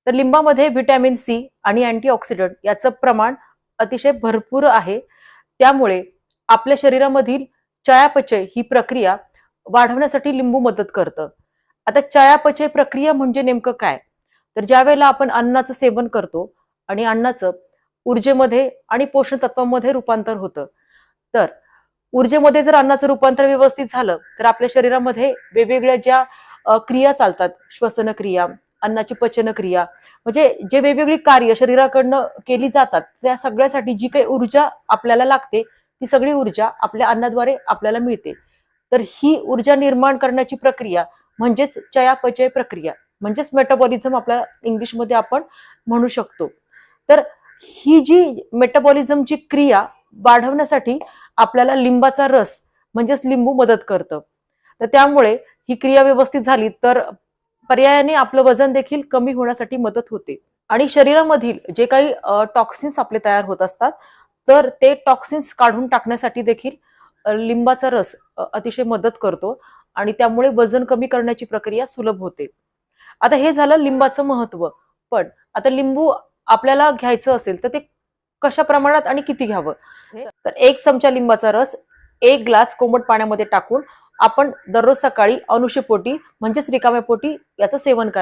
तर लिंबामध्ये vitamin C आणि antioxidant याचं प्रमाण अतिशय भरपूर आहे. त्यामुळे आपल्या शरीरामधील चयापचय ही प्रक्रिया वाढवण्यासाठी लिंबू मदत करतं. आता चयापचय प्रक्रिया म्हणजे नेमकं काय? तर ज्या वेळेला आपण अन्नाचं सेवन करतो आणि अन्नाचं ऊर्जेमध्ये आणि पोषण तत्वामध्ये रूपांतर होतं. तर ऊर्जेमध्ये जर अन्नाचं रूपांतर व्यवस्थित झालं तर आपल्या शरीरामध्ये वेगवेगळ्या ज्या क्रिया चालतात, श्वसन क्रिया, अन्नाची पचन क्रिया, म्हणजे जे वेगवेगळी कार्य शरीराकडनं केली जातात, त्या सगळ्यासाठी जी काही ऊर्जा आपल्याला लागते ती सगळी ऊर्जा आपल्या अन्नाद्वारे आपल्याला मिळते. तर ही ऊर्जा निर्माण करण्याची प्रक्रिया म्हणजेच चयापचय प्रक्रिया, म्हणजेच मेटाबॉलिझम आपल्याला इंग्लिशमध्ये आपण म्हणू शकतो. तर ही जी मेटाबॉलिझमची क्रिया वाढवण्यासाठी आपल्याला लिंबाचा रस म्हणजेच लिंबू मदत करतं. तर त्यामुळे ही क्रिया व्यवस्थित झाली तर पर्यायाने आपलं वजन देखील कमी होण्यासाठी मदत होते. आणि शरीरामधील जे काही टॉक्सिन्स आपले तयार होत असतात तर ते टॉक्सिन्स काढून टाकण्यासाठी देखील लिंबाचा रस अतिशय मदत करतो आणि त्यामुळे वजन कमी करण्याची प्रक्रिया सुलभ होते. आता हे झालं लिंबाचं महत्व. पण आता लिंबू आपल्याला घ्यायचं असेल तर ते कशा प्रमाणात आणि किती घ्यावं? तर 1 चमचा लिंबाचा रस 1 ग्लास कोमट पाण्यामध्ये टाकून आपण दररोज सकाळी अनुषेपोटी म्हणजेच रिकाम्या पोटी याचं सेवन करावं.